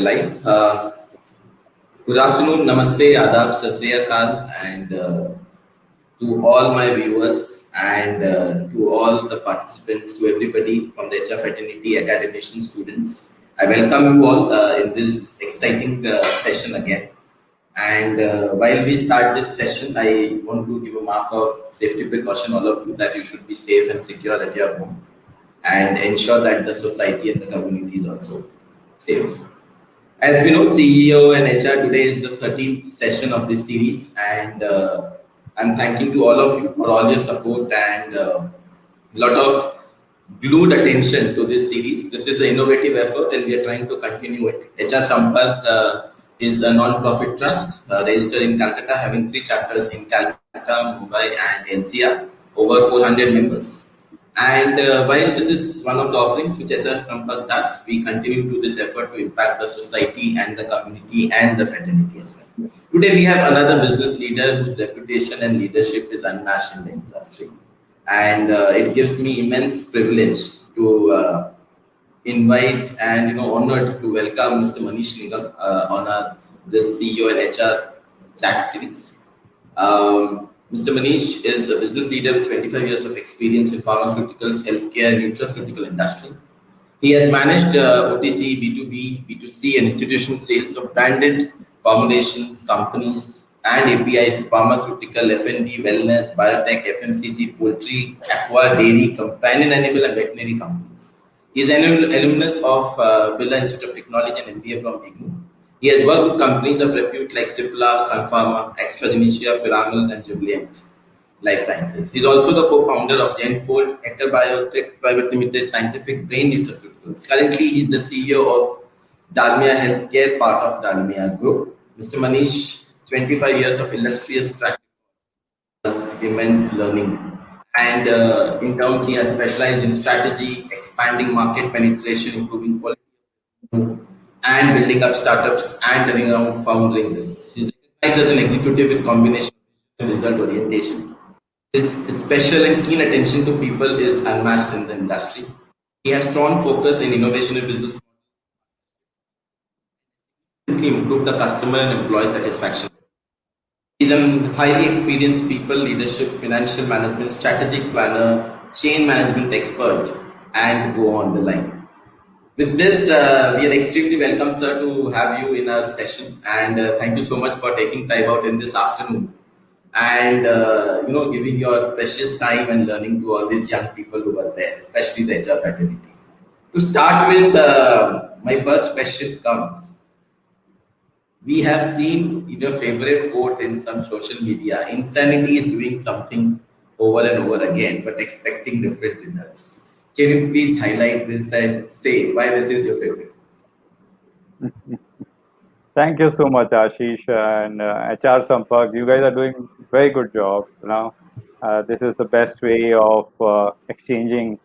Live. Good afternoon, namaste, adab, sat sri akal, and to all my viewers and to all the participants, to everybody from the HR fraternity, academicians, students. I welcome you all in this exciting session again. And while we start this session, I want to give a mark of safety precaution, all of you, that you should be safe and secure at your home and ensure that the society and the community is also safe. As we know, CEO and HR today is the 13th session of this series, and I'm thanking to all of you for all your support and a lot of glued attention to this series. This is an innovative effort, and we are trying to continue it. HR Sampark is a non-profit trust registered in Calcutta, having 3 chapters in Calcutta, Mumbai, and NCR, over 400 members. And while this is one of the offerings which HR Sampark does, we continue to do this effort to impact the society and the community and the fraternity as well. Today we have another business leader whose reputation and leadership is unmatched in the industry. And it gives me immense privilege to invite and honored to welcome Mr. Manish Nigam on this CEO and HR chat series. Mr. Manish is a business leader with 25 years of experience in pharmaceuticals, healthcare, and nutraceutical industry. He has managed OTC, B2B, B2C, and institutional sales of branded formulations, companies, and APIs to pharmaceutical, F&B, wellness, biotech, FMCG, poultry, aqua, dairy, companion animal, and veterinary companies. He is an alumnus of Birla Institute of Technology and MBA from IGNOU. He has worked with companies of repute like Cipla, Sun Pharma, Extrademecia, Piramal, and Jubilant Life Sciences. He is also the co-founder of Genfold, Ecker Biotech Private Limited, Scientific Brain Nutraceuticals. Currently, he is the CEO of Dalmia Healthcare, part of Dalmia Group. Mr. Manish, 25 years of illustrious track record, immense learning. And in terms, he has specialized in strategy, expanding market penetration, improving quality, and building up startups and turning around founding business. He's recognized as an executive with combination of result orientation. His special and keen attention to people is unmatched in the industry. He has strong focus in innovation and business to improve the customer and employee satisfaction. He's a highly experienced people leadership, financial management, strategic planner, chain management expert, and go on the line. With this, we are extremely welcome, sir, to have you in our session, and thank you so much for taking time out in this afternoon, and giving your precious time and learning to all these young people who are there, especially the HR fraternity. To start with, my first question comes. We have seen in your favorite quote in some social media, insanity is doing something over and over again, but expecting different results. Can you please highlight this and say why this is your favorite? Thank you so much, Ashish and HR Sampark. You guys are doing very good job. This is the best way of exchanging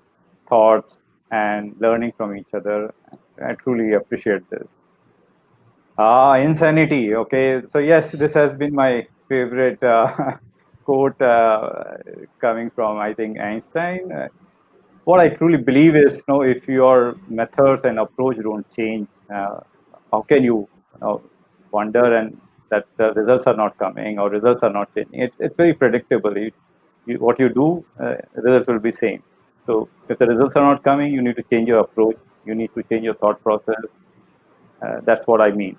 thoughts and learning from each other. I truly appreciate this. Insanity. Okay, so yes, this has been my favorite quote coming from, I think, Einstein. What I truly believe is, if your methods and approach don't change, how can you wonder and that the results are not coming or results are not changing? It's very predictable. What you do, results will be same. So if the results are not coming, you need to change your approach. You need to change your thought process. That's what I mean.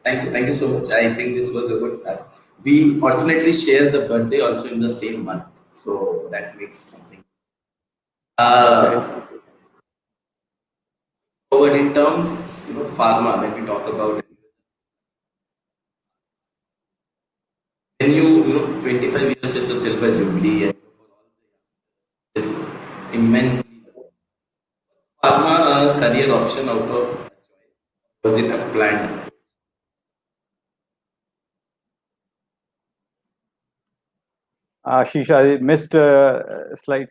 Thank you so much. I think this was a good start. We fortunately share the birthday also in the same month, so that makes something. Forward in terms, pharma, when we talk about it, when 25 years is a silver jubilee and is immensely. Pharma career option out of, was it a planned? Ashish, I missed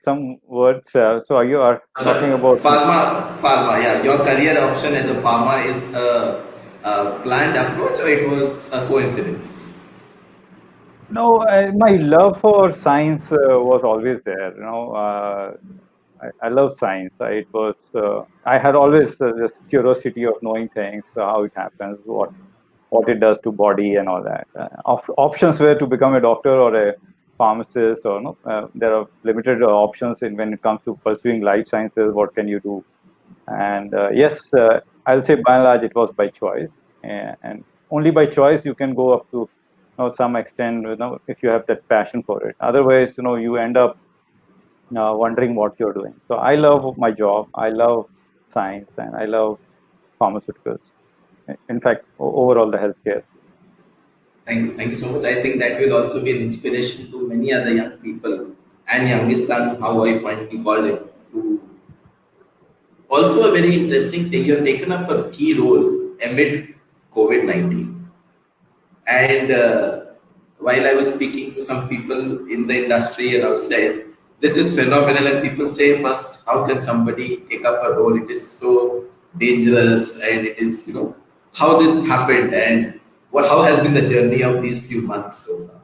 some words. So you are talking about pharma. Yeah, your career option as a pharma is a planned approach, or it was a coincidence? No, my love for science was always there. I love science. I had always this curiosity of knowing things, how it happens, what it does to body and all that. Options were to become a doctor or a pharmacist, or no, there are limited options in when it comes to pursuing life sciences. What can you do? And yes, I'll say by and large it was by choice, and only by choice you can go up to some extent. If you have that passion for it. Otherwise, you end up wondering what you're doing. So I love my job. I love science, and I love pharmaceuticals. In fact, overall the healthcare. Thank you so much. I think that will also be an inspiration to many other young people and youngistan, how I finally called it. To also a very interesting thing, you have taken up a key role amid COVID-19. And while I was speaking to some people in the industry and outside, this is phenomenal. And people say, first, how can somebody take up a role? It is so dangerous, and it is, how this happened and how has been the journey of these few months so far.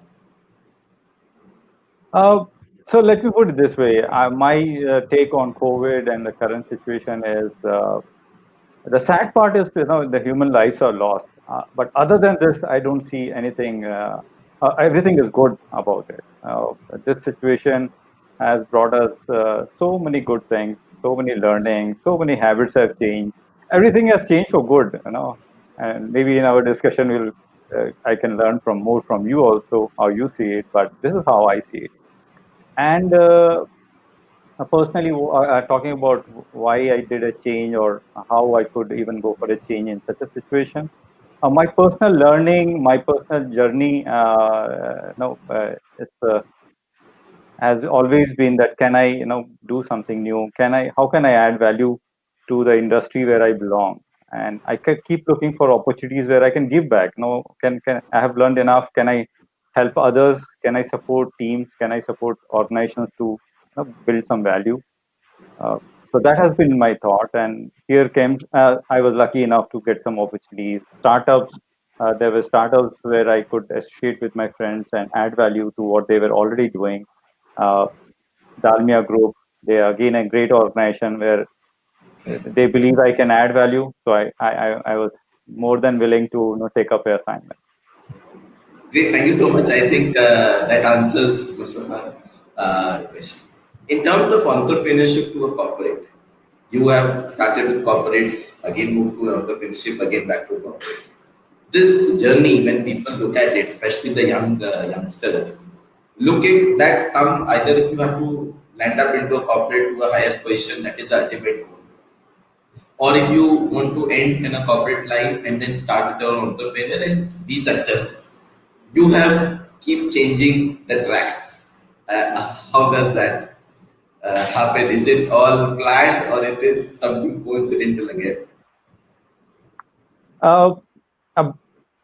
Uh, so let me put it this way. My take on COVID and the current situation is the sad part is the human lives are lost. But other than this, I don't see anything. Everything is good about it. This situation has brought us so many good things, so many learnings, so many habits have changed. Everything has changed for good. And maybe in our discussion, I can learn from more from you also how you see it. But this is how I see it. And personally, talking about why I did a change or how I could even go for a change in such a situation. My personal learning, my personal journey, no, is has always been that can I, do something new? How can I add value to the industry where I belong? And I can keep looking for opportunities where I can give back. Can I have learned enough? Can I help others? Can I support teams? Can I support organizations to build some value? Uh, so that has been my thought. And here came, I was lucky enough to get some opportunities. Startups, there were startups where I could associate with my friends and add value to what they were already doing. Uh, Dalmia Group, they are again a great organization where they believe I can add value. So I was more than willing to take up the assignment. Great, thank you so much. I think that answers most of our question. In terms of entrepreneurship to a corporate, you have started with corporates, again moved to entrepreneurship, again back to corporate. This journey, when people look at it, especially the youngsters, look at that some either if you have to land up into a corporate to a highest position, that is the ultimate goal, or if you want to end in a corporate life and then start with your own entrepreneur and be success, you have keep changing the tracks. How does that happen? Is it all planned or it is something coincidental again? Uh, a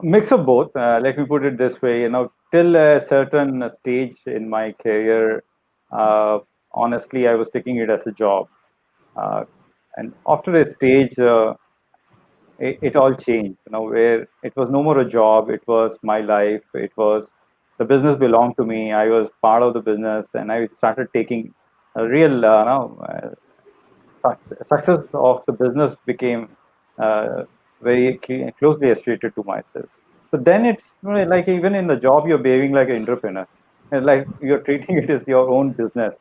mix of both. Let me put it this way. Till a certain stage in my career, uh, honestly, I was taking it as a job. Uh, and after a stage, it all changed. Where it was no more a job, it was my life. It was the business belonged to me. I was part of the business, and I started taking a real, success of the business became uh, very closely associated to myself. So then it's like even in the job, you're behaving like an entrepreneur, and like you're treating it as your own business.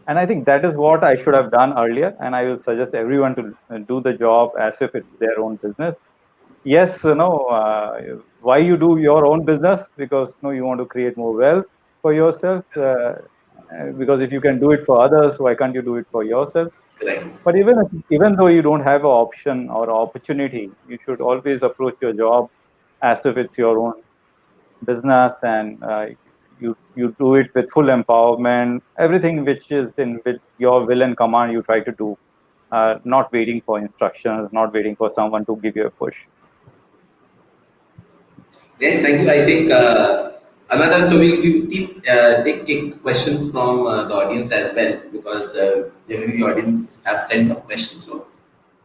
And I think that is what I should have done earlier. And I will suggest everyone to do the job as if it's their own business. Yes, why you do your own business? Because you want to create more wealth for yourself. Because if you can do it for others, why can't you do it for yourself? Correct. But even though you don't have an option or opportunity, you should always approach your job as if it's your own business, and you do it with full empowerment. Everything which is in with your will and command, you try to do. Not waiting for instructions, not waiting for someone to give you a push. Yeah, thank you. I think another, so we'll keep take questions from the audience as well, because generally the audience have sent some questions.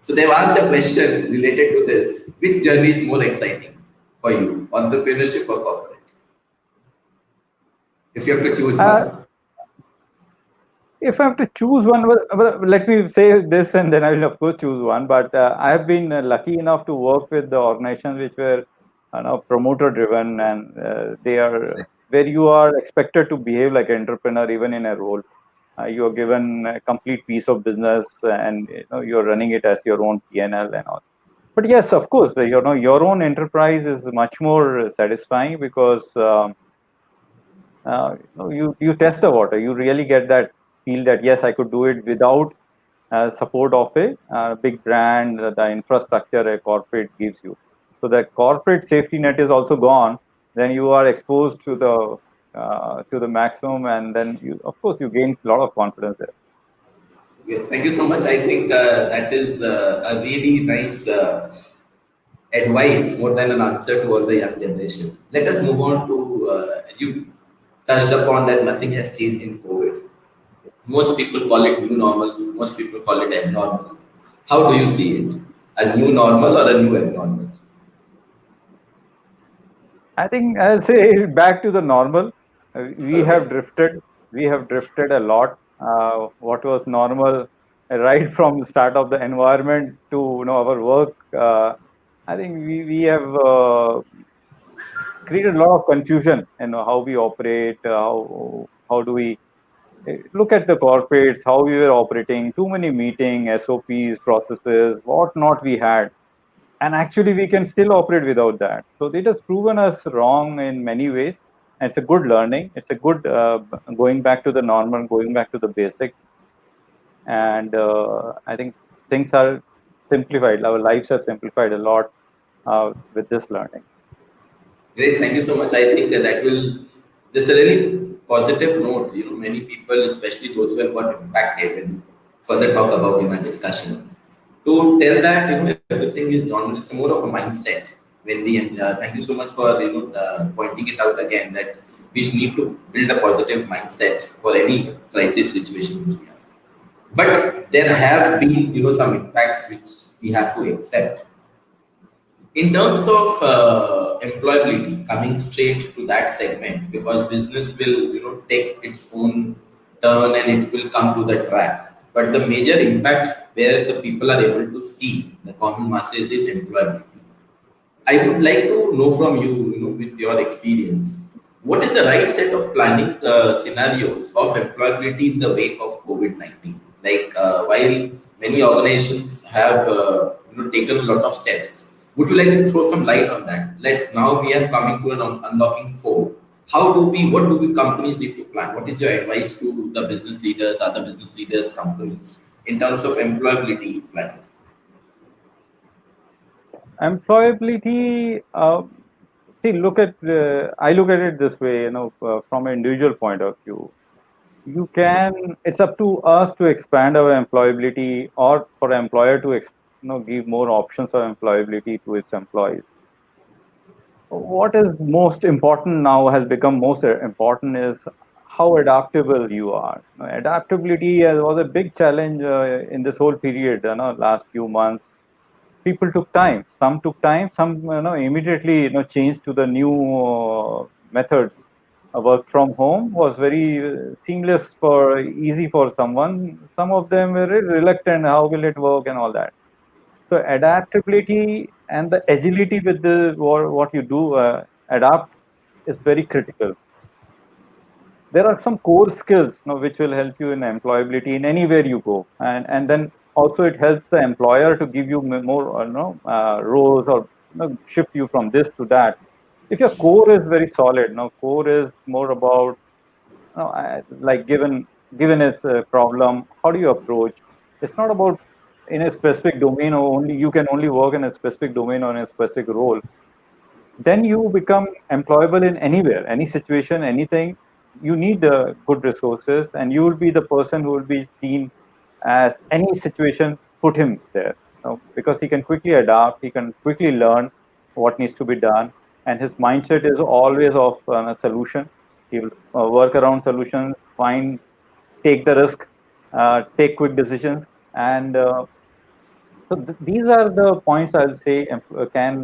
So they've asked a question related to this. Which journey is more exciting for you, entrepreneurship or corporate? If you have to choose Uh, one. If I have to choose one, well, let me say this, and then I will of course choose one. But I have been lucky enough to work with the organizations which were, promoter driven, and they are where you are expected to behave like an entrepreneur even in a role. You are given a complete piece of business, and you're running it as your own PNL and all. But yes, of course, your own enterprise is much more satisfying because you test the water. You really get that feel that yes, I could do it without support of a big brand, the infrastructure a corporate gives you. So the corporate safety net is also gone. Then you are exposed to the maximum, and then you, of course, you gain a lot of confidence there. Yeah, thank you so much. I think that is a really nice advice more than an answer to all the young generation. Let us move on to, as you touched upon, that nothing has changed in COVID. Most people call it new normal, most people call it abnormal. How do you see it? A new normal or a new abnormal? I think I'll say back to the normal. We have Okay. drifted. We have drifted a lot. What was normal right from the start of the environment to our work. I think we have created a lot of confusion in how we operate. How do we look at the corporates? How we were operating? Too many meeting SOPs, processes, what not we had, and actually we can still operate without that. So it has proven us wrong in many ways, and it's a good learning. It's a good going back to the normal, going back to the basic, and I think things are simplified. Our lives have simplified a lot with this learning. Great, thank you so much. I think that will, there's a really positive note. You know, many people, especially those who have got impacted, and further talk about in our discussion, to tell that everything is normal. It's more of a mindset. When we and thank you so much for pointing it out again that we need to build a positive mindset for any crisis situation which we have. But there have been some impacts which we have to accept in terms of employability, coming straight to that segment, because business will take its own turn and it will come to the track. But the major impact where the people are able to see the common masses is employability. I would like to know from you, with your experience, what is the right set of planning scenarios of employability in the wake of COVID-19? Like, while many organizations have taken a lot of steps, would you like to throw some light on that? Like now we are coming to an unlocking four. What do we companies need to plan? What is your advice to the business leaders, other business leaders, companies in terms of employability planning? Employability. See, I look at it this way. From an individual point of view, you can. It's up to us to expand our employability, or for an employer to give more options of employability to its employees. What is most important now has become most important is how adaptable you are. Adaptability was a big challenge in this whole period. Last few months, people took time. Some took time. Some immediately changed to the new methods. Work from home was very seamless for easy for someone. Some of them were reluctant. How will it work and all that? So adaptability and the agility with the what you do adapt is very critical. There are some core skills which will help you in employability in anywhere you go, and then also it helps the employer to give you more roles, or shift you from this to that. If your core is very solid, core is more about like given its problem, how do you approach? It's not about in a specific domain, or only you can only work in a specific domain or in a specific role. Then you become employable in anywhere, any situation, anything. You need good resources, and you will be the person who will be seen as any situation put him there, because he can quickly adapt, he can quickly learn what needs to be done, and his mindset is always of a solution. He will work around solutions, find, take the risk, take quick decisions, and so these are the points I'll say can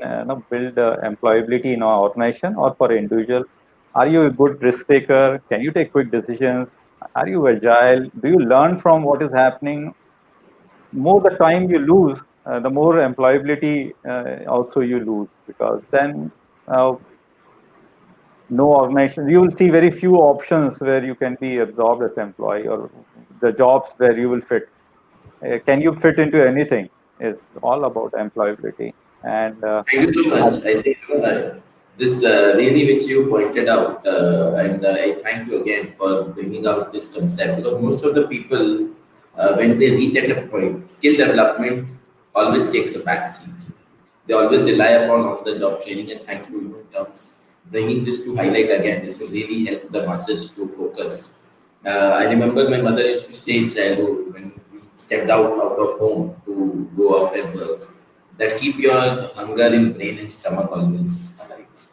build employability in our organization or for an individual. Are you a good risk taker? Can you take quick decisions? Are you agile? Do you learn from what is happening? More the time you lose, the more employability also you lose, because then uh, no organization, you will see very few options where you can be absorbed as employee, or the jobs where you will fit. Can you fit into anything? It's all about employability. And Thank you so much. I think this really which you pointed out, and I thank you again for bringing out this concept, because most of the people, when they reach at a point, skill development always takes a back seat. They always rely upon on-the-job training, and thank you, in terms bringing this to highlight again. This will really help the masses to focus. I remember my mother used to say in childhood when we stepped out of home to go out and work, that keep your hunger in brain and stomach always alive.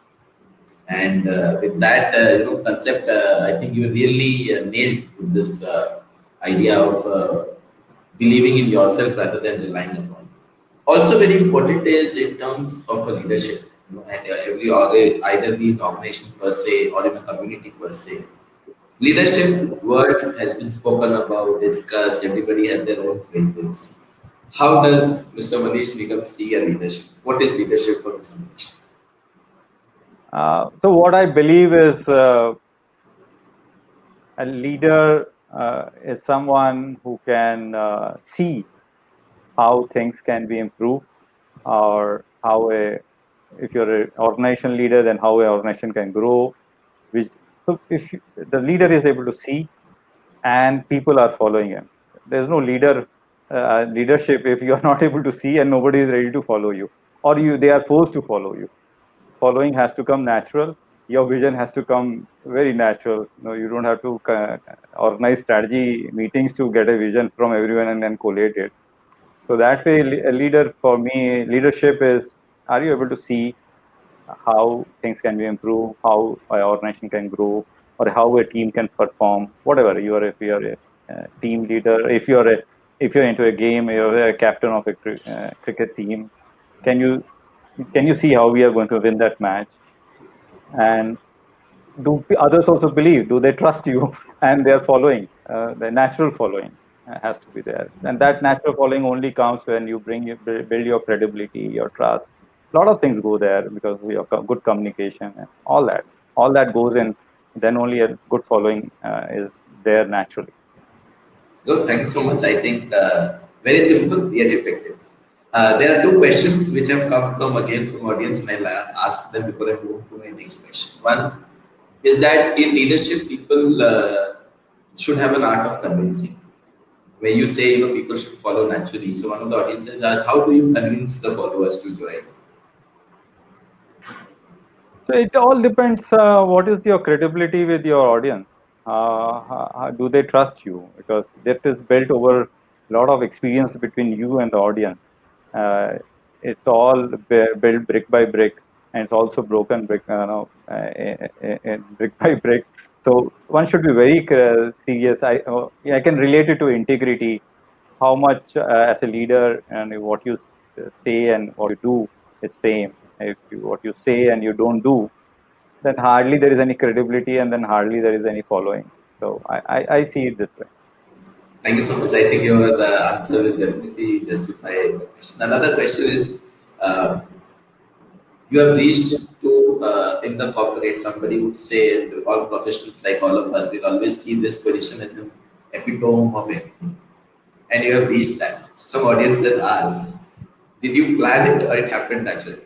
And with that, concept, I think you really nailed with this idea of believing in yourself rather than relying upon. Also, very important is in terms of a leadership. And every either be an organization per se or in a community per se. Leadership word has been spoken about, discussed. Everybody has their own phrases. How does Mr. Manish Nigam see a leadership? What is leadership for Mr. Manish? so what I believe is a leader is someone who can see how things can be improved, or how a, if you're an organization leader, then how an organization can grow. Which, so if the leader is able to see and people are following him, there's no leadership if you are not able to see and nobody is ready to follow you, or they are forced to follow you. Following has to come natural. Your vision has to come very natural. You don't have to organize strategy meetings to get a vision from everyone and then collate it. So that way, a leader, for me, leadership is: are you able to see how things can be improved, how an organization can grow, or how a team can perform? Whatever you are, if you are a team leader, if you're into a game, you're a captain of a cricket team. Can you see how we are going to win that match? And do others also believe? Do they trust you? And they are following. The natural following has to be there, and that natural following only comes when you build your credibility, your trust. A lot of things go there because of your good communication and all that goes in. Then only a good following is there naturally. Good, thank you so much. I think very simple yet effective. There are two questions which have come from again from audience, and I'll ask them before I move to my next question. One is that in leadership, people should have an art of convincing. Where you say, people should follow naturally. So one of the audiences asked, how do you convince the followers to join? So it all depends. What is your credibility with your audience? Do they trust you? Because that is built over a lot of experience between you and the audience. Uh, it's all built brick by brick, and it's also broken brick, brick by brick. So one should be very serious. I can relate it to integrity. How much as a leader, and what you say and what you do is same. If what you say and you don't do, then hardly there is any credibility, and then hardly there is any following. So I see it this way. Thank you so much. I think your answer will definitely justify the question. Another question is, uh, you have reached to in the corporate, somebody would say, and all professionals like all of us will always see this position as an epitome of everything. And you have reached that. Some audience has asked, did you plan it or it happened naturally?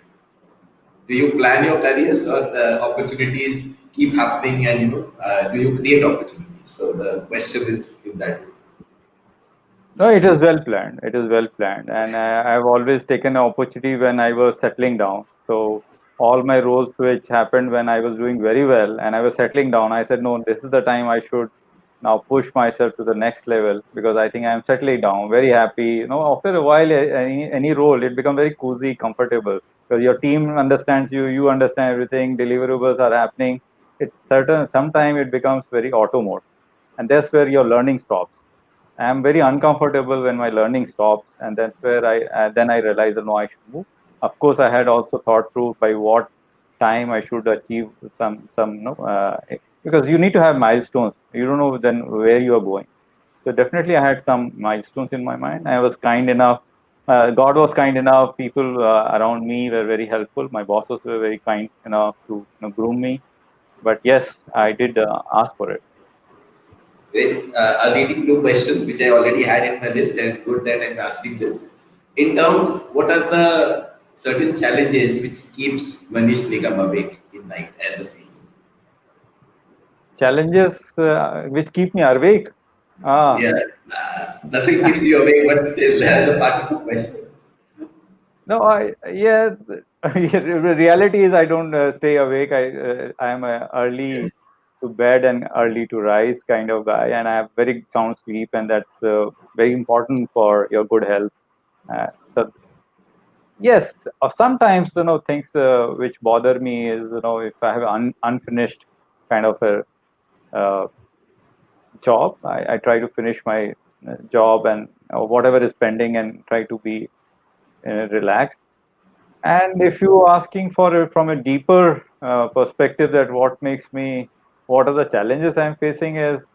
Do you plan your careers or opportunities keep happening, and do you create opportunities? So the question is in that way. No, it is well planned. It is well planned, and I've always taken an opportunity when I was settling down. So all my roles which happened when I was doing very well and I was settling down, I said, no, this is the time I should now push myself to the next level, because I think I'm settling down, very happy. After a while, any role, it becomes very cozy, comfortable, because your team understands you, you understand everything, deliverables are happening. It certain sometime it becomes very auto mode, and that's where your learning stops. I'm very uncomfortable when my learning stops, and that's where I realize that no, I should move. Of course, I had also thought through by what time I should achieve some because you need to have milestones. You don't know then where you are going. So definitely, I had some milestones in my mind. I was kind enough. God was kind enough. People around me were very helpful. My bosses were very kind enough to groom me. But yes, I did ask for it. It, are leading to questions which I already had in my list, and good that I'm asking this. In terms, what are the certain challenges which keeps Manish Nigam awake in night as a CEO? Challenges which keep me awake. Ah, Yeah, nothing keeps you awake, but still, as a part of the question. no, yeah. The reality is I don't stay awake. I am a early to bed and early to rise kind of guy, and I have very sound sleep, and that's very important for your good health. So yes, sometimes things which bother me is if I have unfinished kind of a uh, job, I try to finish my job and whatever is pending and try to be relaxed. And if you are asking for it from a deeper perspective, that what are the challenges I'm facing is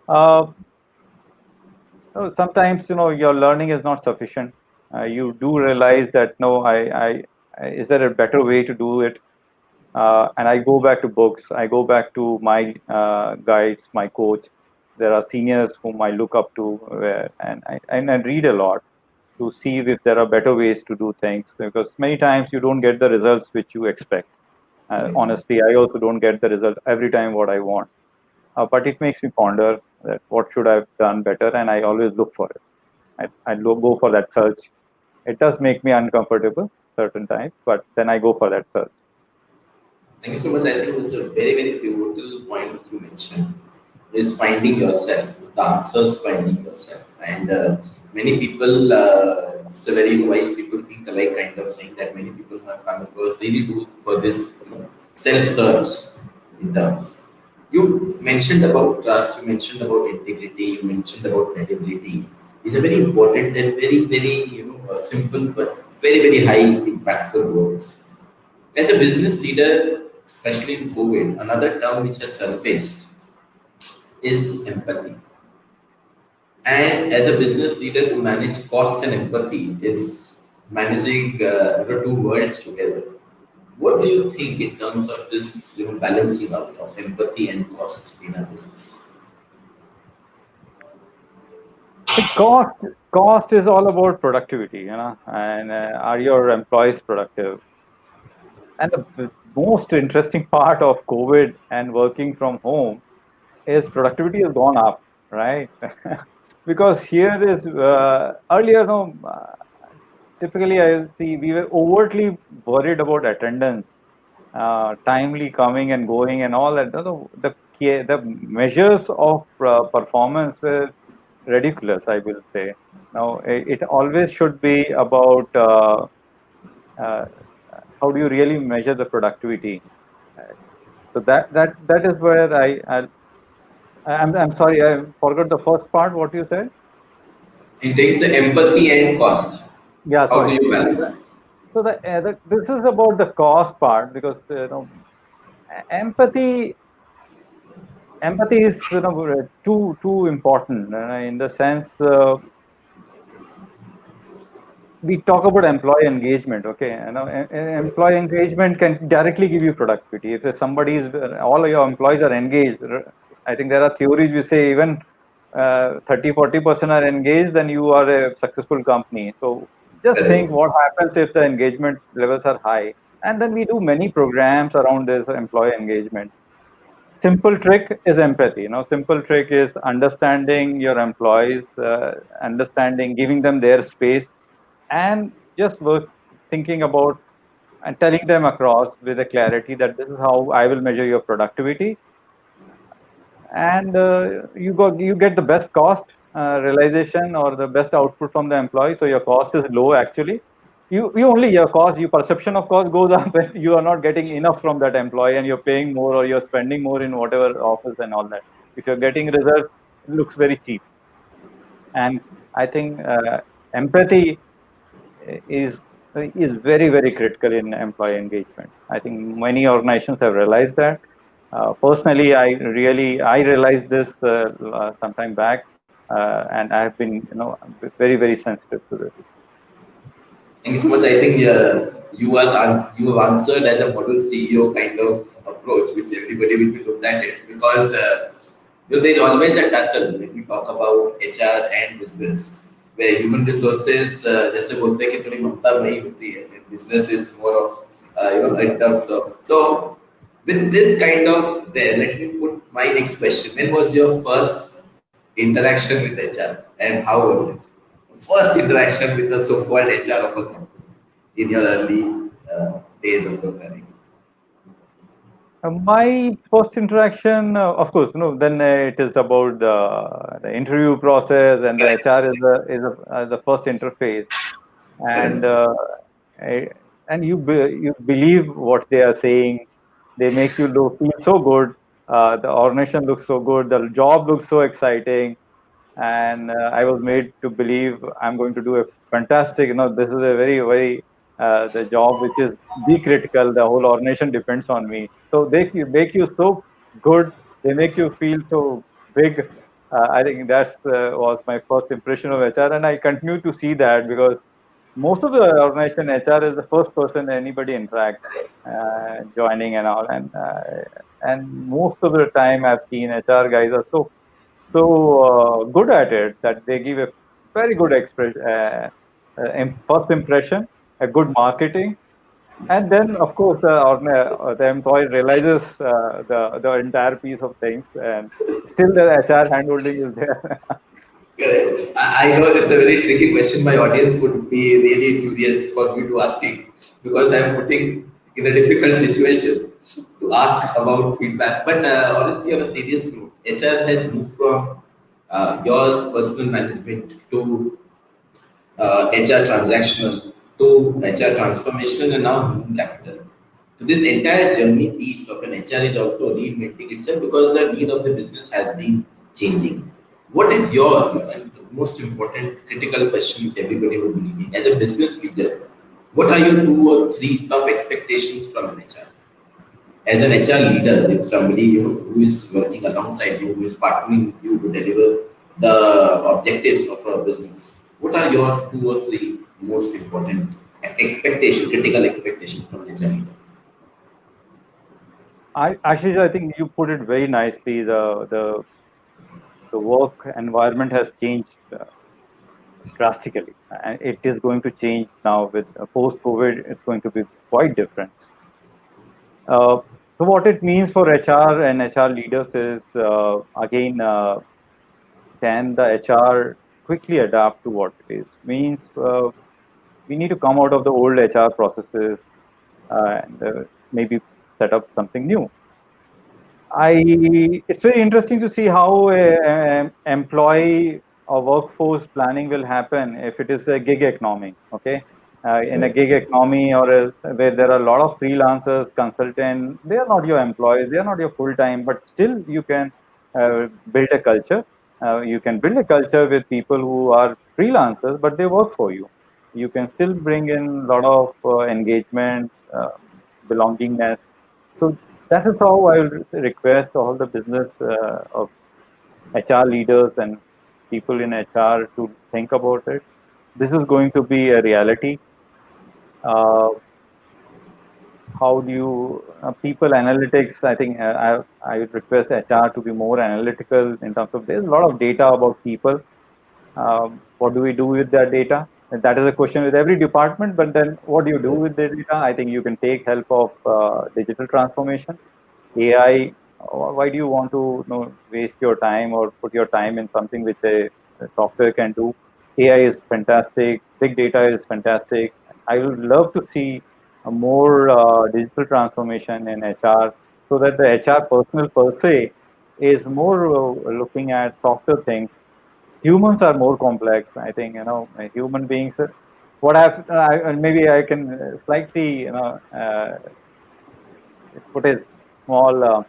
uh, sometimes your learning is not sufficient. You do realize that no, is there a better way to do it? And I go back to books. I go back to my guides, my coach. There are seniors whom I look up to, and I read a lot to see if there are better ways to do things. Because many times you don't get the results which you expect. Correct. Honestly, I also don't get the result every time what I want. But it makes me ponder that what should I have done better, and I always look for it. Go for that search. It does make me uncomfortable certain times, but then I go for that search. Thank you so much. I think it's a very, very pivotal point that you mentioned is finding yourself, the answers finding yourself. And many people, it's a very wise people think alike kind of saying that many people have come across really do for this self search in terms. You mentioned about trust, you mentioned about integrity, you mentioned about credibility. These are very important and very, very simple but very, very high impactful words as a business leader, especially in COVID, another term which has surfaced is empathy. And as a business leader, to manage cost and empathy is managing two worlds together. What do you think in terms of this balancing out of empathy and cost in a business? The cost is all about productivity, and are your employees productive? And the most interesting part of COVID and working from home is productivity has gone up, right? Because here is earlier, no, typically I see we were overtly worried about attendance, timely coming and going, and all that. The measures of performance were ridiculous, I will say. Now, it always should be about uh, how do you really measure the productivity. Uh, So that is where I'm sorry, I forgot the first part. What you said? In terms of empathy and cost, Yeah, how do sorry. you balance? So this is about the cost part because empathy empathy is too important in the sense we talk about employee engagement. Okay, employee engagement can directly give you productivity if somebody is all of your employees are engaged. I think there are theories which say even 30-40% are engaged, then you are a successful company. So just think Correct. what happens if the engagement levels are high, and then we do many programs around this employee engagement. Simple trick is empathy. Simple trick is understanding your employees, understanding, giving them their space, and just work thinking about and telling them across with a clarity that this is how I will measure your productivity, and you get the best cost realization or the best output from the employee. So your cost is low actually. You only your cost, your perception of cost goes up when you are not getting enough from that employee and you're paying more or you're spending more in whatever office and all that. If you're getting results, it looks very cheap. And I think empathy is is very, very critical in employee engagement. I think many organizations have realized that. Personally, I realized this sometime back, and I have been, very, very sensitive to this. Thank you so much. I think you have answered as a model CEO kind of approach, which everybody will be looked at it because there's always a tussle when we talk about HR and business, where human resources जैसे बोलते हैं कि थोड़ी ममता वही होती है, and business is more of in terms of so with this kind of there. Let me put my next question. When was your first interaction with HR, and how was it? First interaction with the so-called HR of a company in your early days of your career. My first interaction, of course, then it is about the interview process, and the Correct. HR the first interface, and Correct. eh, and you believe what they are saying. They make you feel so good. The organization looks so good. The job looks so exciting, and I was made to believe I'm going to do a fantastic. This is a very, very the job which is be critical. The whole organization depends on me. So they make you so good. They make you feel so big. I think that's was my first impression of HR, and I continue to see that because most of the organization HR is the first person anybody interacts, joining and all, and most of the time I've seen HR guys are so good at it that they give a very good first impression, a good marketing, and then of course the employee realizes the entire piece of things, and still the HR handholding is there. Correct. I know this is a very tricky question. My audience would be really furious for me to asking because I'm putting in a difficult situation to ask about feedback. But honestly, on a serious note, HR has moved from your personal management to HR transactional to HR transformation and now human capital. So this entire journey piece of an HR is also reinventing itself because the need of the business has been changing. What is your most important critical question which everybody would be needing as a business leader? What are your two or three top expectations from an HR? As an HR leader, if somebody who is working alongside you, who is partnering with you to deliver the objectives of a business, what are your two or three most important critical expectations from an HR leader? Ashish, I think you put it very nicely. The work environment has changed drastically, and it is going to change now with post COVID. It's going to be quite different. So what it means for HR and HR leaders is again, can the HR quickly adapt to what it is? Means we need to come out of the old HR processes and maybe set up something new. It's very interesting to see how employee or workforce planning will happen if it is a gig economy. Okay, in a Correct. gig economy or else where there are a lot of freelancers, consultants, they are not your employees, they are not your full time, but still you can build a culture. You can build a culture with people who are freelancers, but they work for you. You can still bring in a lot of engagement, belongingness. So that is how I will request all the business of HR leaders and people in HR to think about it. This is going to be a reality. Uh, how do you people analytics? I think I would request HR to be more analytical in terms of there's a lot of data about people. What do we do with that data? And that is a question with every department. But then, what do you do with the data? I think you can take help of digital transformation AI. Why do you want to waste your time or put your time in something which a software can do? AI is fantastic. Big data is fantastic. I would love to see a more digital transformation in HR so that the HR personnel per se is more looking at softer things. Humans are more complex. I think human beings. What maybe I can slightly put a small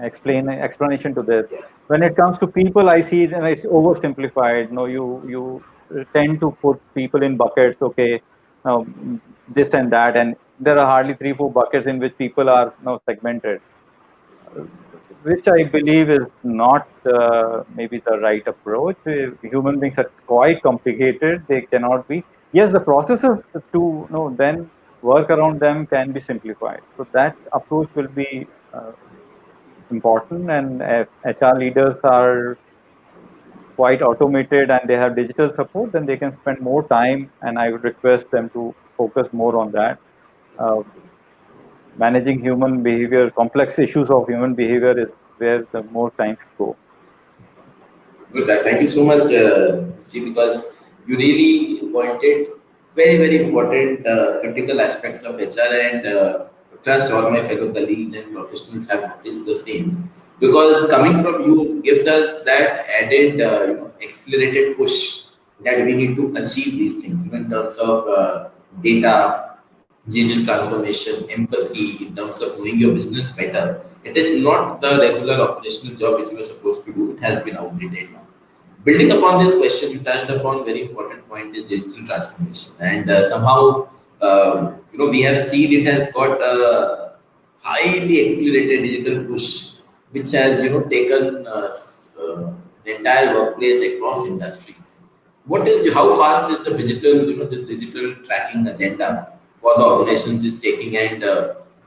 explanation to this. When it comes to people, I see it and it's oversimplified. No, you tend to put people in buckets. Okay, now this and that, and there are hardly three, four buckets in which people are segmented. which I believe is not maybe the right approach. Human beings are quite complicated. They cannot be. Yes, the processes to then work around them can be simplified. So that approach will be important. And if HR leaders are quite automated and they have digital support, then they can spend more time. And I would request them to focus more on that. Uh, Managing human behavior, complex issues of human behavior is where the more time should go. Good. Thank you so much, Ji, because you really pointed very important critical aspects of HR, and trust all my fellow colleagues and professionals have noticed the same. Because coming from you gives us that added, accelerated push that we need to achieve these things, in terms of data, digital transformation, empathy, in terms of knowing your business better. It is not the regular operational job which we are supposed to do. It has been outdated now. Building upon this question, you touched upon very important point is digital transformation, and somehow we have seen it has got a highly accelerated digital push, which has taken the entire workplace across industries. What is how fast is the digital the digital tracking agenda for the organizations is taking, and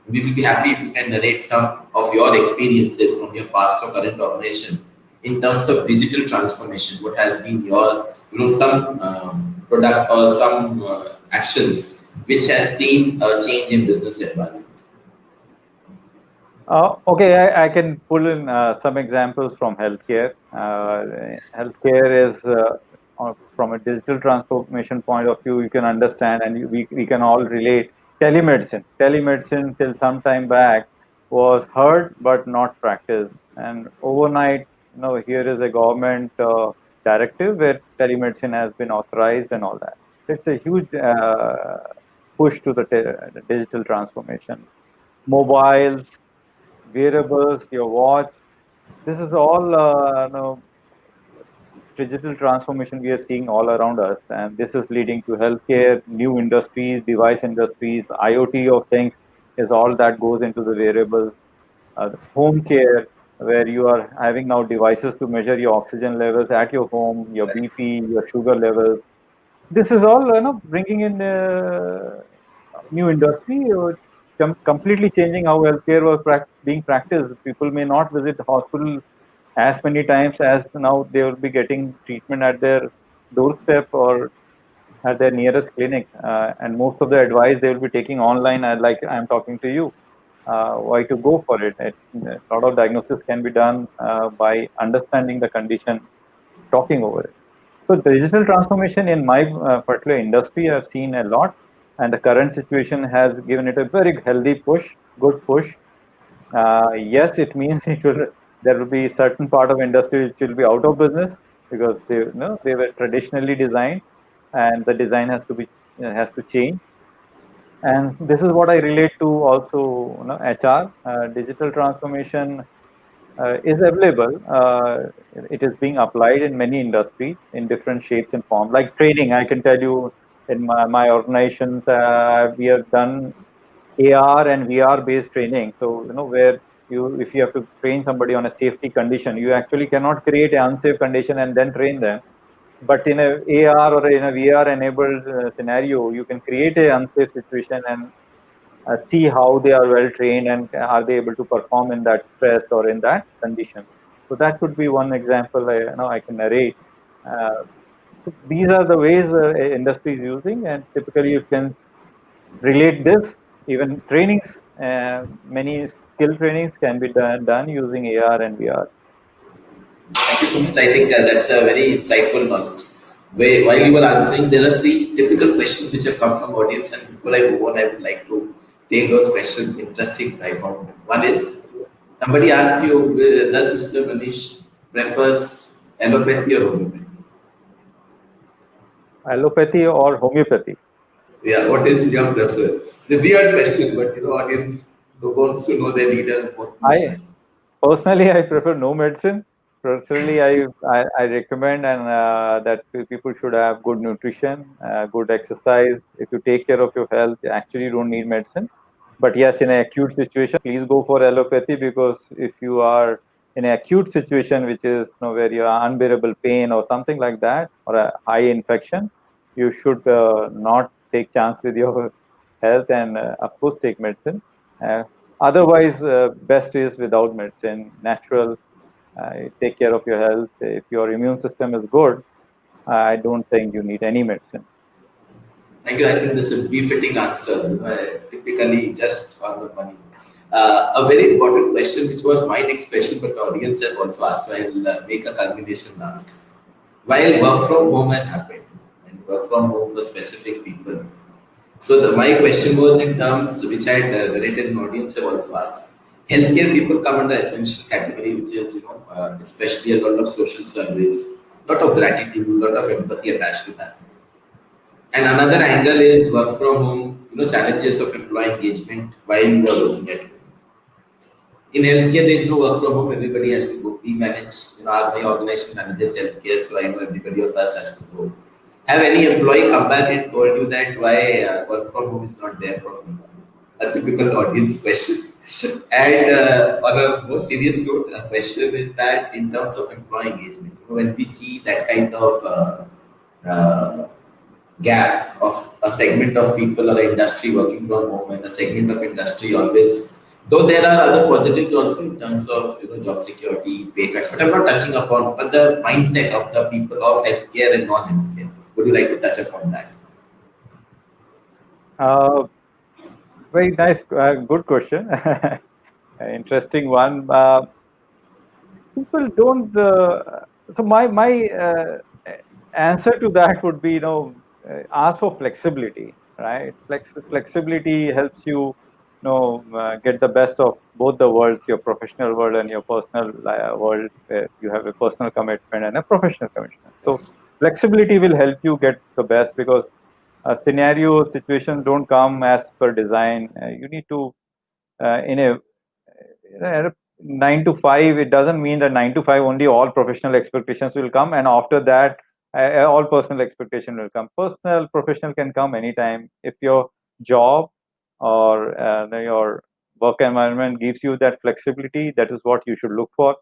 we will be happy if you can narrate some of your experiences from your past or current organization in terms of digital transformation. What has been your some product or some actions which has seen a change in business environment. Okay, I can pull in some examples from healthcare. Healthcare is, from a digital transformation point of view, you can understand, and we can all relate. Telemedicine. Telemedicine till some time back was heard but not practiced. And overnight, here is a government directive where telemedicine has been authorized and all that. It's a huge push to the digital transformation. Mobiles, wearables, your watch. This is all digital transformation we are seeing all around us, and this is leading to healthcare, new industries, device industries, IoT of things is all that goes into the wearables. Home care, where you are having now devices to measure your oxygen levels at your home, your BP, your sugar levels. This is all bringing in new industry, completely changing how healthcare was being practiced. People may not visit the hospital as many times as now they will be getting treatment at their doorstep or at their nearest clinic. And most of the advice they will be taking online, like I'm talking to you. Why to go for it? A lot of diagnosis can be done by understanding the condition, talking over it. So digital transformation in my particular industry, I've seen a lot, and the current situation has given it a very healthy push, good push. Yes, it means it will. There will be certain part of industry which will be out of business because they were traditionally designed, and the design has to change. And this is what I relate to also, HR. Digital transformation is available. It is being applied in many industries in different shapes and forms. Like training, I can tell you in my organizations, we have done AR and VR based training. So, where if you have to train somebody on a safety condition, you actually cannot create an unsafe condition and then train them. But in a AR or in a VR enabled scenario, you can create a unsafe situation and see how they are well trained and are they able to perform in that stress or in that condition. So that could be one example I can narrate. Uh, so these are the ways industry is using, and typically you can relate this. Even trainings, many skill trainings can be done using AR and VR. Thank you so much. I think that's a very insightful knowledge. While you were answering, there are three typical questions which have come from audience, and before I move on, I would like to take those questions. Interesting, I found. One is somebody asked you, does Mr. Manish prefers allopathy or homeopathy? Allopathy or homeopathy? Yeah, what is your preference? The weird question, but audience wants to know their leader more I side. Personally, I prefer no medicine. Personally, I recommend and that people should have good nutrition, good exercise. If you take care of your health, you actually don't need medicine. But yes, in an acute situation, please go for allopathy, because if you are in an acute situation, which is where you are unbearable pain or something like that, or a high infection, you should not take chance with your health, and of course take medicine. Uh, Otherwise, best is without medicine, natural. Take care of your health. If your immune system is good, I don't think you need any medicine. Thank you. I think this is a befitting answer. Typically, just on the money. A very important question, which was my next question, but the audience have also asked. So I'll make a culmination last. While work from home has happened, and work from home for specific people. So my question was in terms which I had narrated and audience have also asked. Healthcare people come under essential category, which is especially a lot of social service, lot of gratitude, lot of empathy attached to that. And another angle is work from home, challenges of employee engagement while you are working at home. In healthcare, there is no work from home. Everybody has to go. We manage, my organization manages healthcare, so I know everybody of us has to go. Have any employee come back and told you that why work from home is not there for me? A typical audience question. And on a more serious note, a question is that in terms of employee engagement, when we see that kind of uh, gap of a segment of people or an industry working from home and a segment of industry always, though there are other positives also in terms of job security, pay cuts, but I'm not touching upon, but the mindset of the people of healthcare and non-healthcare. Would you like to touch upon that? Uh, Very nice, good question. Interesting one. People don't. So my answer to that would be, ask for flexibility, right? Flexibility helps you, get the best of both the worlds, your professional world and your personal world, where you have a personal commitment and a professional commitment. So flexibility will help you get the best, because situations don't come as per design. You need to in a 9 to 5, it doesn't mean that 9 to 5 only all professional expectations will come, and after that, all personal expectation will come. Personal, professional can come anytime. If your job or your work environment gives you that flexibility, that is what you should look for.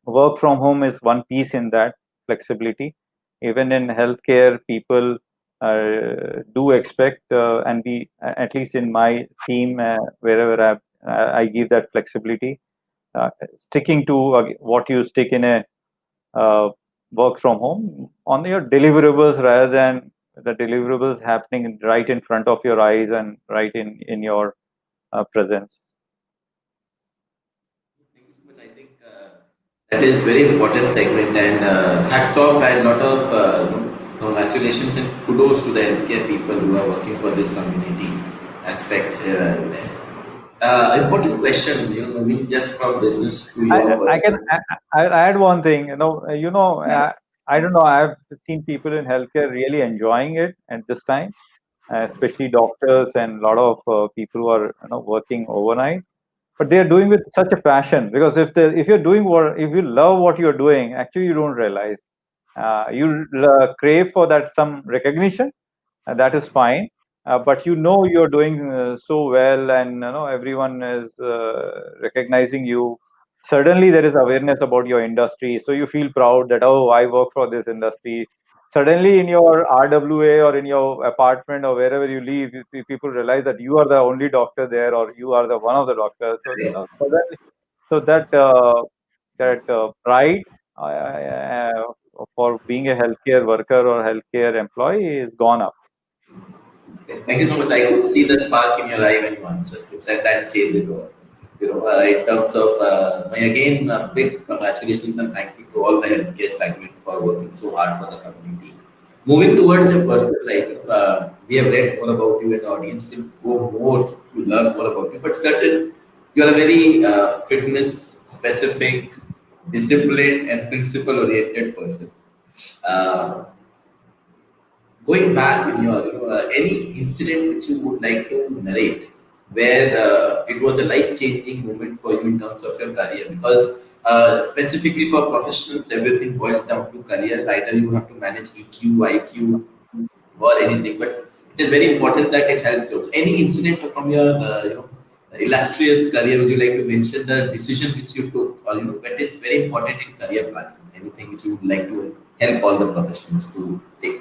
Work from home is one piece in that flexibility. Even in healthcare, people do expect, and we, at least in my team, wherever I give that flexibility, sticking to what you stick in a uh, work from home on your deliverables, rather than the deliverables happening right in front of your eyes and right in your presence. Thank you so much. I think that is very important segment, and hats off and lot of congratulations and kudos to the healthcare people who are working for this community aspect here and there. Important question, moving just from business to your I can personal. add one thing. I don't know. I've seen people in healthcare really enjoying it at this time, especially doctors and a lot of people who are working overnight. But they are doing with such a passion, because if you're doing what, if you love what you're doing, actually you don't realize. You crave for that some recognition, that is fine. But you're doing so well, and everyone is recognizing you. Suddenly there is awareness about your industry, so you feel proud that, oh, I work for this industry. Suddenly in your RWA or in your apartment or wherever you live, people realize that you are the only doctor there, or you are the one of the doctors. So that pride for being a healthcare worker or healthcare employee is gone up. Okay, thank you so much. I could see the spark in your eye when you answered. It's like that says it all. In terms of, again, big congratulations and thank you to all the healthcare segment for working so hard for the community. Moving towards your personal life, we have read more about you, and the audience will go more to learn more about you. But certain, you are a very fitness specific, disciplined, and principle oriented person. Uh, Going back in your any incident which you would like to narrate where it was a life changing moment for you in terms of your career, because specifically for professionals everything boils down to career. Either you have to manage EQ, IQ, or anything, but it is very important that it helps you. Any incident from your illustrious career, would you like to mention the decision which you took, or what is very important in career planning? Anything which you would like to help all the professionals to take?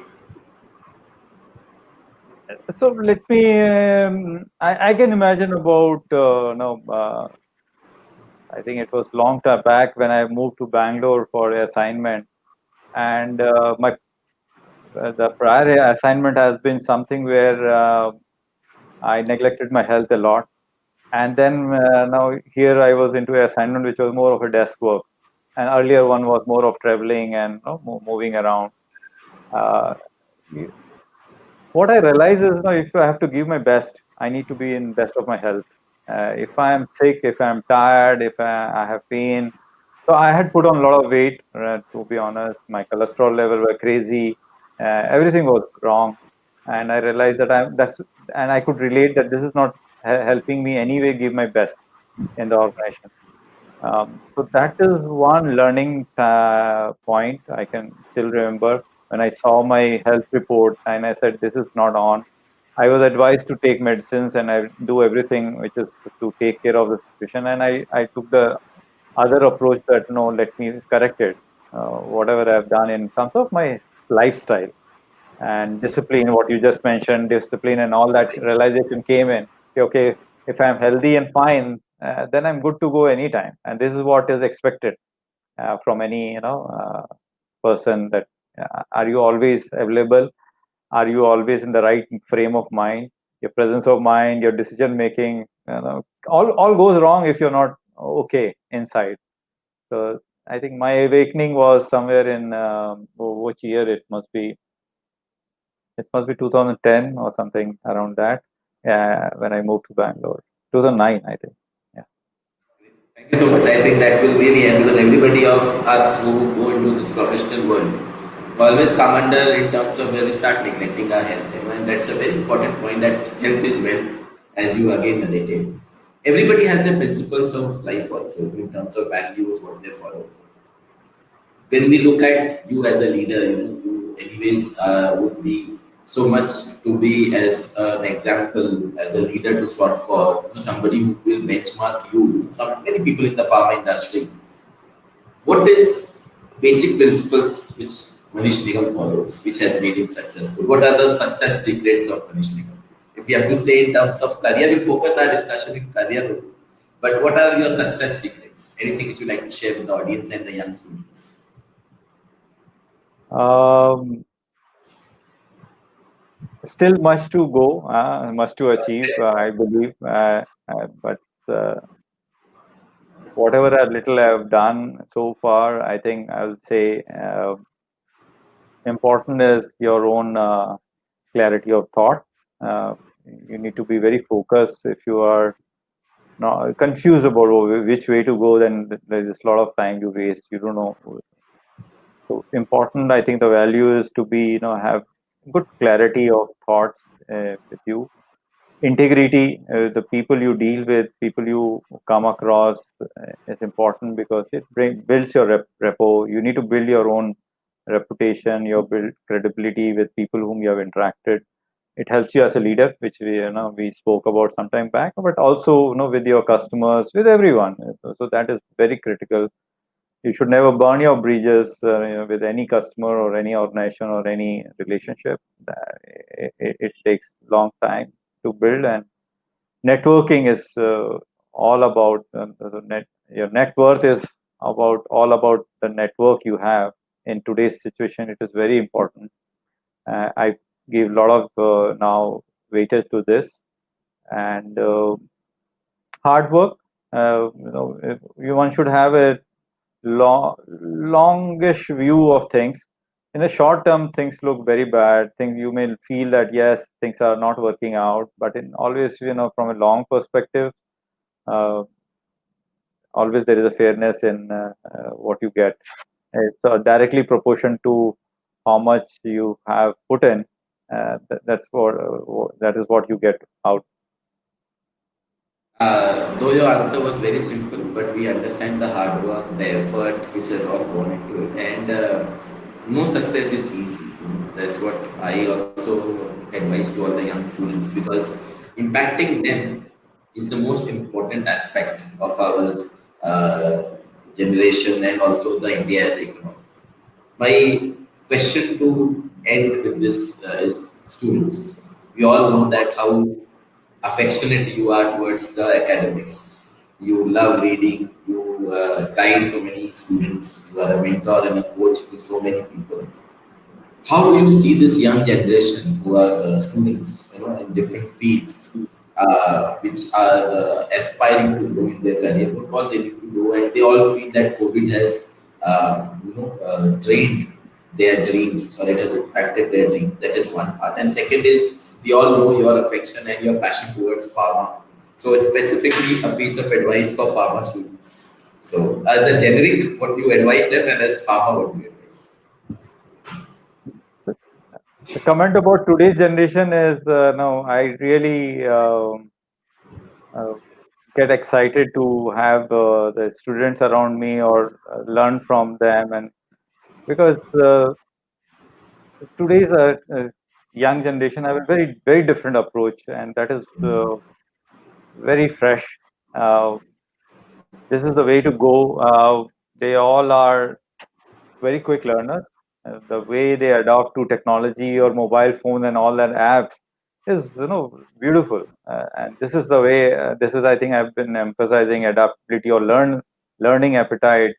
So let me. I can imagine about no. I think it was long time back when I moved to Bangalore for assignment, and my the prior assignment has been something where I neglected my health a lot, and then now here I was into an assignment which was more of a desk work, and earlier one was more of traveling and moving around. Uh, what I realize is, if I have to give my best, I need to be in best of my health. If I am sick, if I'm tired, if I have pain, so I had put on a lot of weight. To be honest, my cholesterol level were crazy. Everything was wrong, and I realized that and I could relate that this is not helping me anyway. Give my best in the organization. So that is one learning point I can still remember when I saw my health report and I said, this is not on. I was advised to take medicines and I do everything which is to take care of the situation. And I took the other approach that, no, let me correct it. Whatever I've done in terms of my lifestyle and discipline, what you just mentioned, discipline and all that realization came in. Okay, if I'm healthy and fine, then I'm good to go anytime. And this is what is expected from any person. That are you always available? Are you always in the right frame of mind? Your presence of mind, your decision making, all goes wrong if you're not okay inside. So I think my awakening was somewhere in which year it must be. It must be 2010 or something around that. When I moved to Bangalore, 2009, I think. Yeah. Thank you so much. I think that will really help because everybody of us who go into this professional world always come under in terms of where we start neglecting our health. And that's a very important point that health is wealth, as you again narrated. Everybody has their principles of life also in terms of values, what they follow. When we look at you as a leader, you anyways would be so much to be as an example, as a leader to sort for somebody who will benchmark you. Some many people in the pharma industry. What is basic principles which Manish Nigam follows, which has made him successful? What are the success secrets of Manish Nigam? If you have to say in terms of career, we'll focus our discussion in career. But what are your success secrets? Anything which you like to share with the audience and the young students? Um, Still much to go, much to achieve, I believe. But uh, whatever a little I've done so far, I think I will say important is your own clarity of thought. Uh, you need to be very focused. If you are not confused about which way to go, then there is a lot of time you waste. You don't know. So important, I think the value is to be, have good clarity of thoughts with you. Integrity, the people you deal with, people you come across is important because it builds your repo. You need to build your own reputation, your build credibility with people whom you have interacted. It helps you as a leader, which we spoke about some time back, but also with your customers, with everyone. So that is very critical. You should never burn your bridges with any customer or any organization or any relationship. It takes long time to build, and networking is all about the net. Your net worth is about all about the network you have. In today's situation, it is very important. I give a lot of now weightage to this, and hard work. One should have a longish view of things. In the short term, things look very bad. Things you may feel that yes, things are not working out, but in always, from a long perspective, uh, always there is a fairness in what you get. It's directly proportion to how much you have put in. That is what you get out. Though your answer was very simple, but we understand the hard work, the effort which has all gone into it, and no success is easy. That's what I also advise to all the young students because impacting them is the most important aspect of our uh, generation and also the India as economy. My question to end with this is students. We all know that how affectionate you are towards the academics. You love reading, you guide so many students, you are a mentor and a coach to so many people. How do you see this young generation who are students, in different fields, which are aspiring to grow in their career? What all they need to do, and they all feel that COVID has, drained their dreams, or it has impacted their dreams. That is one part. And second is, we all know your affection and your passion towards pharma. So specifically, a piece of advice for pharma students. So, as a generic, what do you advise them, and as pharma, what do you advise? The comment about today's generation is no, I really uh, get excited to have the students around me or learn from them, and because today's young generation have a very different approach, and that is very fresh. Uh, this is the way to go. They all are very quick learners. The way they adopt to technology or mobile phone and all that apps is beautiful. And this is the way. This is, I think, I've been emphasizing adaptability or learning appetite,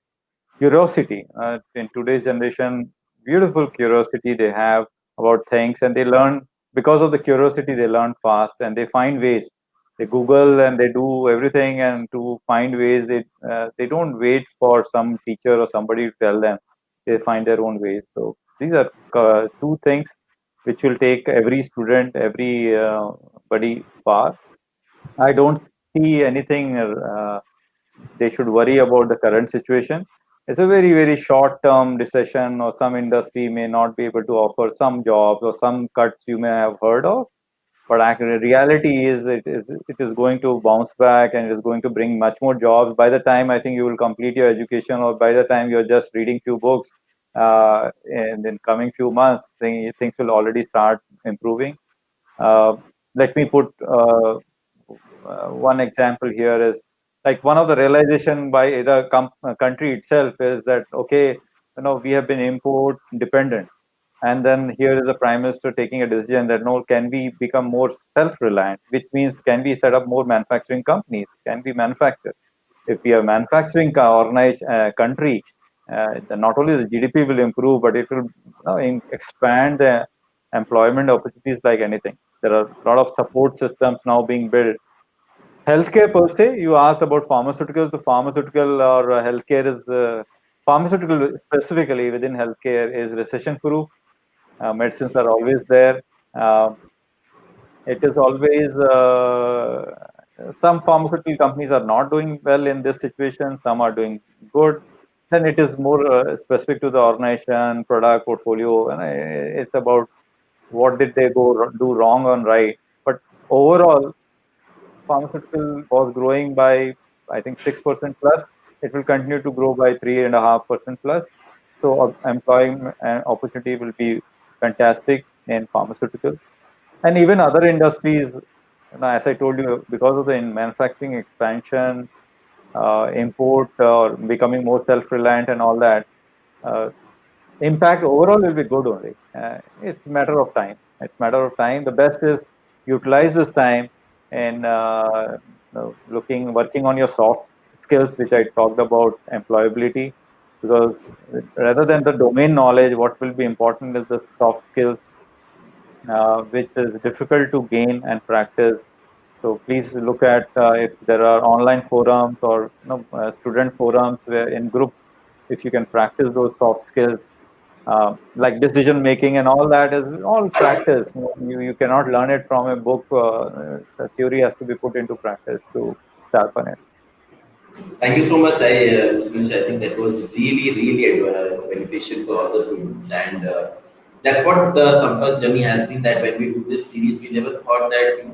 curiosity. In today's generation, beautiful curiosity they have about things, and they learn because of the curiosity. They learn fast, and they find ways. They Google and they do everything, and to find ways, they don't wait for some teacher or somebody to tell them. They find their own ways. So these are two things which will take every student, every buddy far. I don't see anything they should worry about the current situation. It's a very short term recession, or some industry may not be able to offer some jobs, or some cuts you may have heard of. But actually, reality is it is going to bounce back, and it is going to bring much more jobs. By the time I think you will complete your education, or by the time you're just reading few books, and in coming few months, things will already start improving. Uh, Let me put one example here is like one of the realization by the country itself is that okay, we have been import dependent, and then here is the prime minister taking a decision that no, can we become more self-reliant, which means can we set up more manufacturing companies, can we manufacture. If we are manufacturing organized country, then not only the GDP will improve, but it will expand the employment opportunities like anything. There are a lot of support systems now being built. Healthcare per se, you asked about pharmaceuticals. The pharmaceutical or healthcare is pharmaceutical specifically within healthcare is recession proof. Medicines are always there. Uh, it is always some pharmaceutical companies are not doing well in this situation. Some are doing good. Then it is more specific to the organization, product portfolio, and it's about what did they do wrong or right. But overall, pharmaceutical was growing by I think 6% plus. It will continue to grow by 3.5% plus. So employment opportunity will be fantastic in pharmaceutical, and even other industries. As I told you, because of the manufacturing expansion, import, or becoming more self-reliant, and all that. Uh, Impact overall will be good only. It's a matter of time. It's a matter of time. The best is utilize this time in working on your soft skills, which I talked about, employability. Because rather than the domain knowledge, what will be important is the soft skills, which is difficult to gain and practice. So please look at if there are online forums or student forums where in group, if you can practice those soft skills, like decision making and all that is all practice. You cannot learn it from a book. The theory has to be put into practice to sharpen it. Thank you so much, Mr. Manish. I think that was really beneficial for all the students, and that's what the Sampark journey has been. That when we do this series, we never thought that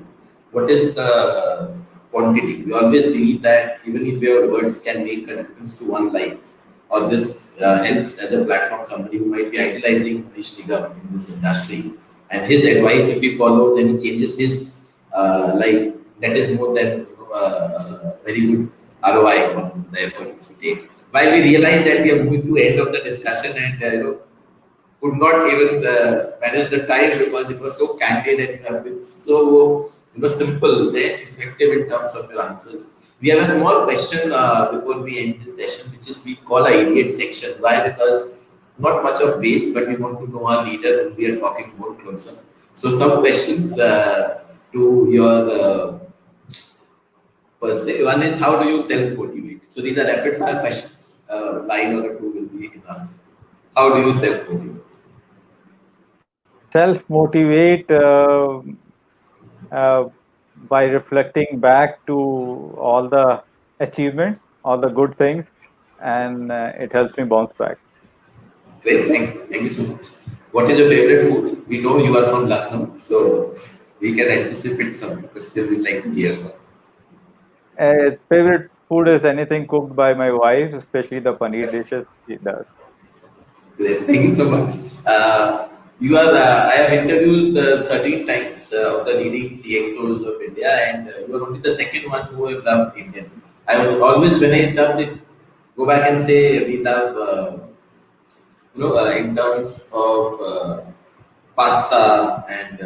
what is the quantity. We always believe that even if your words can make a difference to one life, or this helps as a platform, somebody who might be idolizing Manish Nigam in this industry, and his advice, if he follows and he changes his life, that is more than very good ROI on the effort which we take. While we realize that we are moving to end of the discussion and could not even manage the time because it was so candid and you have been so simple and effective in terms of your answers. We have a small question before we end this session, which is we call a idiot section. Why? Because not much of base, but we want to know our leader when we are talking more closer. So some questions to your per se. One is how do you self motivate? So these are rapid fire questions. Line or two will be enough. How do you self motivate? Self motivate uh, by reflecting back to all the achievements, all the good things, and it helps me bounce back. Great, thank you so much. What is your favorite food? We know you are from Lucknow, so we can anticipate something, but still we like to hear from. Favorite food is anything cooked by my wife, especially the paneer dishes she does. Great, thank you so much. You are. I have interviewed 13 times of the leading CXOs of India, and you are only the second one who have loved Indian. I was always when I served it, go back and say we love. In terms of pasta and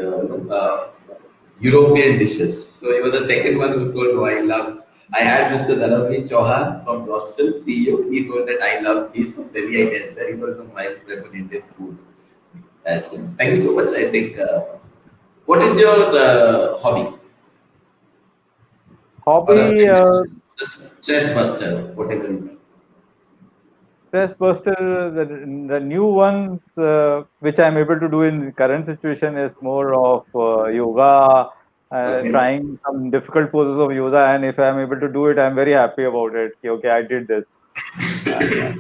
European dishes. So you were the second one who told, "No, I love." I had Mr. Dharamveer Chauhan from Hostel CEO. He told that I love. He's from Delhi, I guess. Very well, no, I prefer Indian food as well. Thank you so much. I think. What is your hobby or a Hobby, favorite stress buster, whatever you like? stress buster, the new ones which I'm able to do in current situation is more of yoga, Okay. trying some difficult poses of yoga, and if I'm able to do it, I'm very happy about it. Okay, I did this. Uh,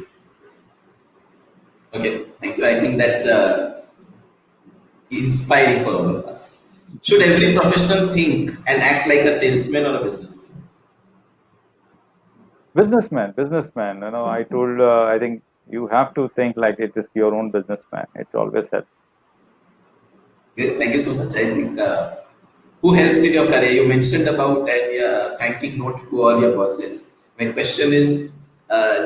Okay. Thank you. I think that's inspiring for all of us. Should every professional think and act like a salesman or a businessman? businessman. You know, I told. I think you have to think like it is your own businessman. It always helps. Okay, thank you so much. I think who helps in your career? You mentioned about a thanking note to all your bosses. My question is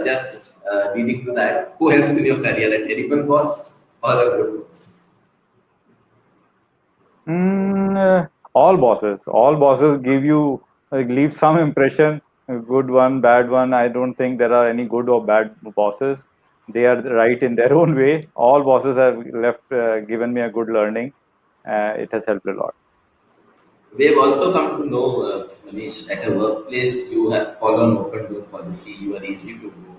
just leading to that. Who helps in your career? A terrible boss or a good boss? All bosses give you leave some impression, a good one, bad one. I don't think there are any good or bad bosses. They are right in their own way. All bosses have left given me a good learning. It has helped a lot. We have also come to know, Mr. Manish, at a workplace you have followed open door policy. You are easy to go.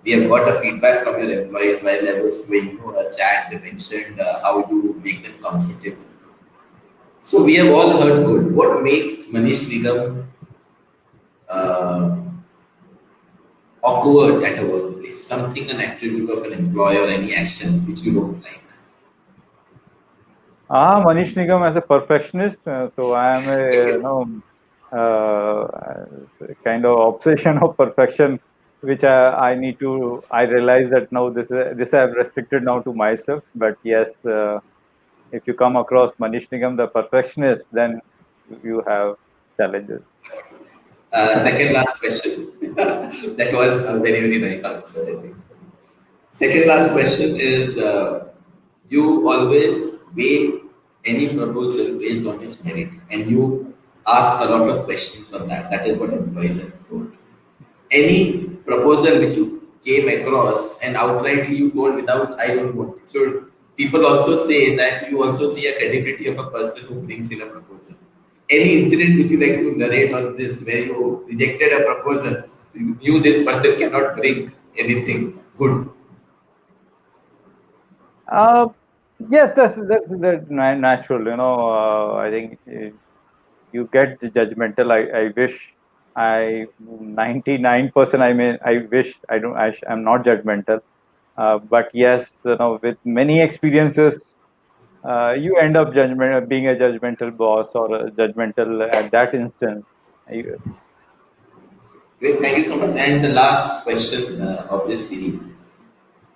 We have got a feedback from your employees while I was doing a chat. They mentioned how you make them comfortable. So we have all heard good. What makes Manish Nigam uh, awkward at a workplace? Something, an attribute of an employee or any action which you don't like. Manish Nigam as a perfectionist, so I am a kind of obsession of perfection, which I need to. I realize that now this I have restricted now to myself. But yes, if you come across Manish Nigam, the perfectionist, then you have challenges. Second last question. That was a very, very nice answer, I think. Second last question is you always weigh any proposal based on its merit and you ask a lot of questions on that. That is what employees have told. Any proposal which you came across and outrightly you told without I don't want it. So people also say that you also see a credibility of a person who brings in a proposal. Any incident which you like to narrate on this where you rejected a proposal, you knew this person cannot bring anything good. Uh, yes, that's natural. You know, I think you get judgmental. I wish I 99%. I mean, I wish I don't. I'm not judgmental. But yes, you know, with many experiences, you end up being a judgmental boss or a judgmental at that instance. You, Great, thank you so much. And the last question of this series.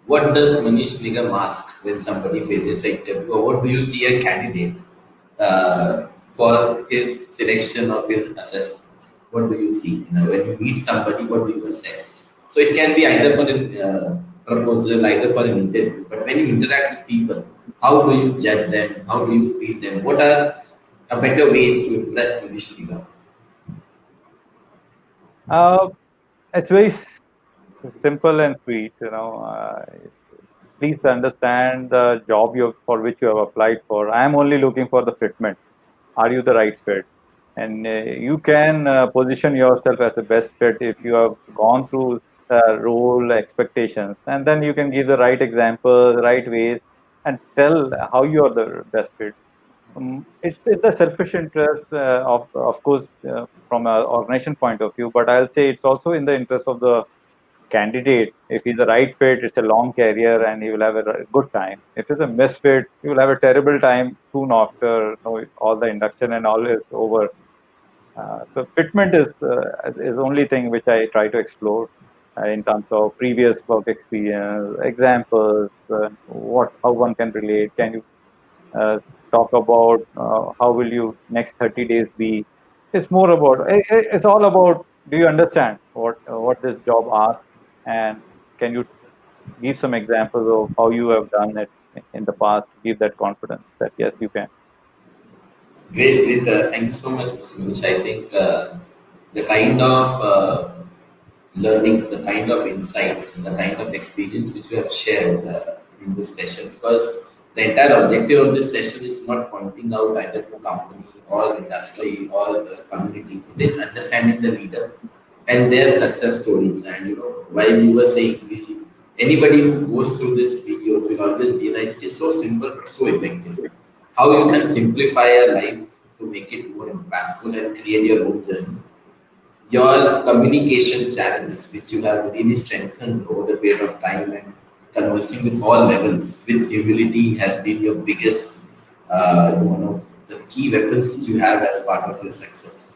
What does Manish Nigam ask when somebody faces an interview, or what do you see a candidate for his selection of his assessment? What do you see? When you meet somebody, what do you assess? So it can be either for a proposal, either for an interview. But when you interact with people, how do you judge them? How do you feel them? What are better ways to impress Manish Nigam? Uh, it's very simple and sweet. Please understand the job for which you have applied for. I am only looking for the fitment. Are you the right fit? And you can position yourself as the best fit if you have gone through role expectations, and then you can give the right examples, right ways, and tell how you are the best fit. It's the selfish interest of course, from an organization point of view, but I'll say it's also in the interest of the candidate. If he's the right fit, it's a long career and he will have a good time. If he's a misfit, he will have a terrible time soon after, all the induction and all is over. So fitment is only thing which I try to explore in terms of previous work experience, examples, what how one can relate. Can you uh, talk about how will you next 30 days be? It's more about it's all about, do you understand what this job asks, and can you give some examples of how you have done it in the past, give that confidence that yes you can. Great, great. Thank you so much, Mr. Manish. I think the kind of learnings, the kind of insights, and the kind of experience which we have shared in this session. Because the entire objective of this session is not pointing out either to company or industry or community. It is understanding the leader and their success stories. And while you were saying, anybody who goes through these videos will always realize it is so simple but so effective. How you can simplify your life to make it more impactful and create your own journey. Your communication channels, which you have really strengthened over the period of time, and conversing with all levels with humility has been your biggest, one of the key weapons which you have as part of your success.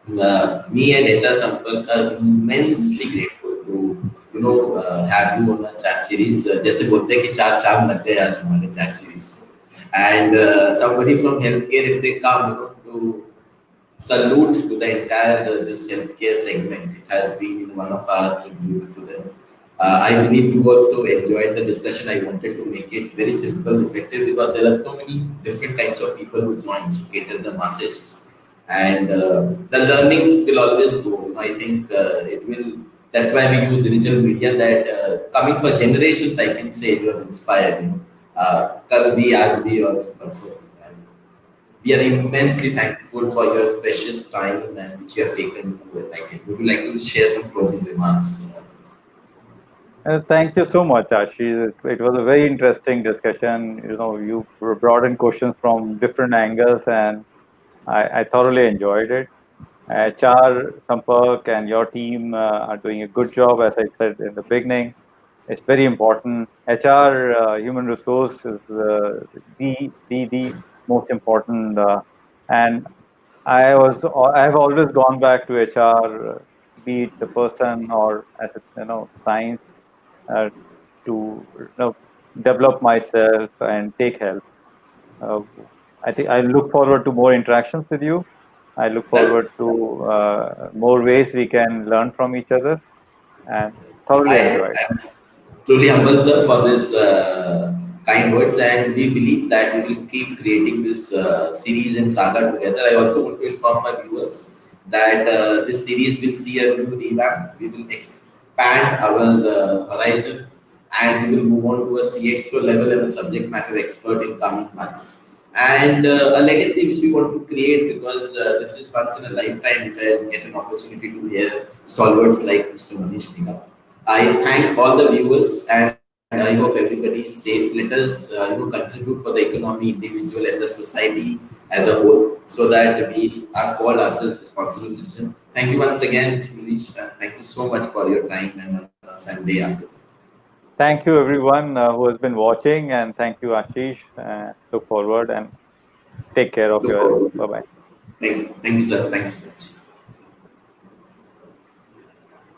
Me and HR Sampark are immensely grateful to have you on a chat series. जैसे बोलते हैं कि चार चांद लग गए आज हमारे chat series को. And somebody from healthcare, if they come, to salute to the entire this healthcare segment. It has been one of our tribute to them. I believe you also enjoyed the discussion. I wanted to make it very simple, effective, because there are so many different kinds of people who join to cater the masses, and the learnings will always go. I think it will. That's why we use digital media. That coming for generations, I can say you are inspired. कल भी आज भी और परसों. We are immensely thankful for your precious time and which you have taken to like it. Would you like to share some closing remarks? Thank you so much, Ashish. It was a very interesting discussion. You brought in questions from different angles, and I thoroughly enjoyed it. HR, Sampark, and your team are doing a good job, as I said in the beginning. It's very important. HR, human resource, is the most important. And I have always gone back to HR, be it the person or as a science, uh, to develop myself and take help. Uh, I think I look forward to more interactions with you. I look Well, forward to more ways we can learn from each other, and thoroughly I enjoyed. am truly humbled, sir, for this kind words, and we believe that we will keep creating this series and saga together. I also want to inform my viewers that this series will see a new revamp. We will expand our horizon, and we will move on to a CXO level and a subject matter expert in coming months. And a legacy which we want to create, because this is once in a lifetime you can get an opportunity to hear stalwarts like Mr. Manish Nigam. I thank all the viewers, and I hope everybody is safe. Let us contribute for the economy, individual, and the society as a whole, so that we are called ourselves responsible citizens. Thank you once again, Mr. Manish. Thank you so much for your time and on a Sunday afternoon. Thank you, everyone who has been watching, and thank you, Ashish. Look forward and take care of Look your health. forward to Bye it. bye. Thank you, sir. Thanks so much.